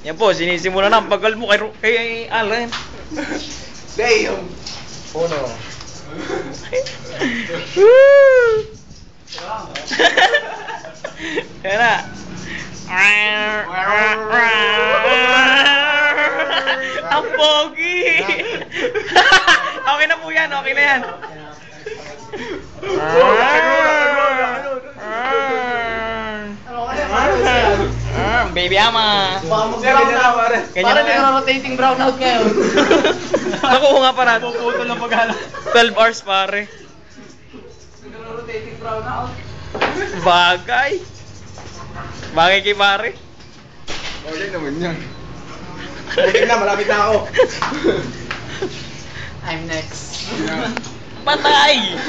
Yan po, sinisimula na ang pagkalbo kay Alan. Damn! Uno. Kaya na. Ang pogi! Okay na po yan, okay na yan. Baby ama. Parang rotating brownout ngayon. Nakuha nga para. Puputol ng paghala. 12 hours pare. Rotating brownout. Bagay. Bagay kay pare. Bagay naman yan. Bagay na, malapit na ako. I'm next. Patay!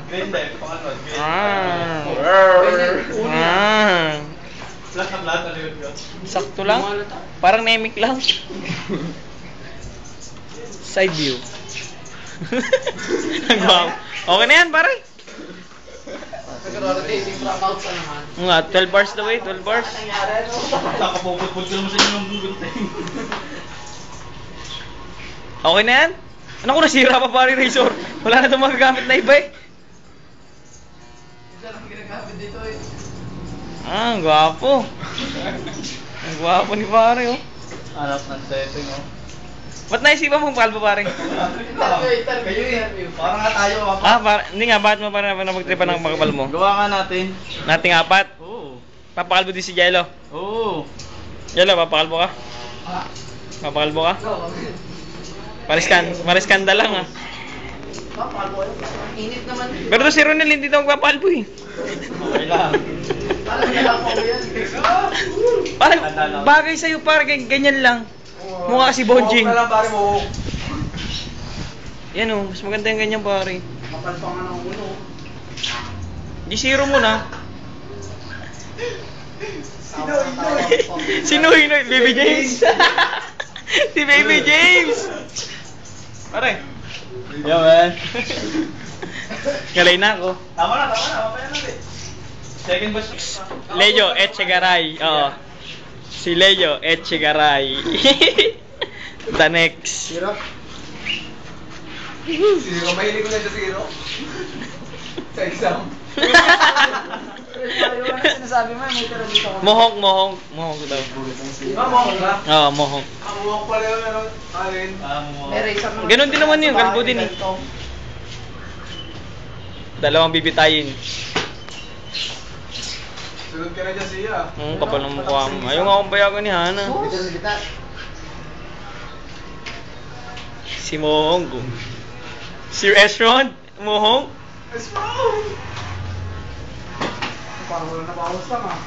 Green day, pangalan. Flash ng lahat, ano yun? Sakto lang. Parang nemic lang. Side view. Wow. Okay na yan, pare. Nag-rotating brownout pa naman. Nga, 12 bars daw eh, 12 bars. Nakapuputput ka naman sa inyo ng bubintay. Okay na yan? Ano ko nasira pa pare razor? Wala na itong magagamit na iba eh. Isa lang ginagamit dito eh. Ang gwapo. Ang gwapo ni pare oh. Hanap ng setting oh. Ba't naisipan mong palbo pare? Kayo eh. Parang nga tayo. Hindi nga, bakit mo para magtripan ng makapal mo? Gawa nga natin. Nating apat? Oo. Papakalbo din si Jello. Oo. Jello, papakalbo ka? Papakalbo ka? Mariskanda lang ah. Init naman. Pero to si Ronel hindi daw magpapalbo eh. Okay lang. Parang nilakaw ko yan. Parang bagay sa'yo parang ganyan lang. Mukha kasi Bonjing. Mohok na lang pare, mohok. Yan oh, mas maganda yung ganyan pare. Kapal pa nga ng ulo. Di zero mo na. Sino yun? Baby James? Si Baby James! Pare. Yeah man. Galay na ako. Tama na. Mamaya natin. Second batch. Leo Echegaray. Oo. Si Leo Echegaray. The next. Zero? Mahilig ko na sa zero? Sa exam? Sinasabi mo, may tira dito ako. Mohong daw. Mohong ka? Oo, mohong. Mohong pala yun, ano? Alin? May razor naman. Ganon din naman yun, kalbo din eh. Dalawang bibitayin. Sunod ka na dyan siya. Kapal ng mukha mo. Ayaw nga akong bayagan ni Hana. Si Mohong. Si Restaurant. Mohong. Let's go! Parang wala na bawas lang ah.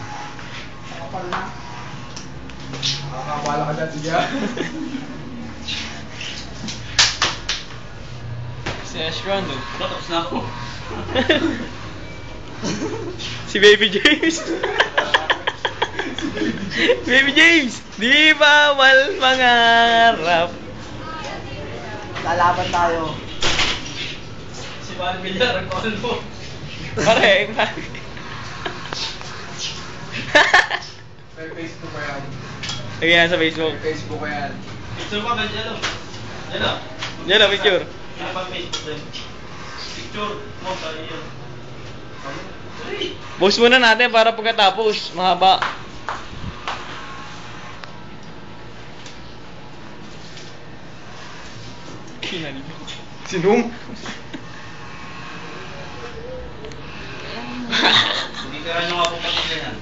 Nakapal na. Nakakabala ka dati dyan. Si Restaurant oh. Tapos na ako. Si Baby James. Baby James. Di bawal mangarap. Lalaban tayo. Si Juan Villar, ang call mo. Pare. May Facebook ko yan. Lagyan yan sa Facebook. May Facebook ko yan. Picture pa ba dyan o? Dyan o? Yan o, picture. Ano pa Facebook dyan? Picture mo sa iyo. Post muna natin para pagkatapos. Mahaba. Sinong? Hindi ka rin yung ako pati ganyan.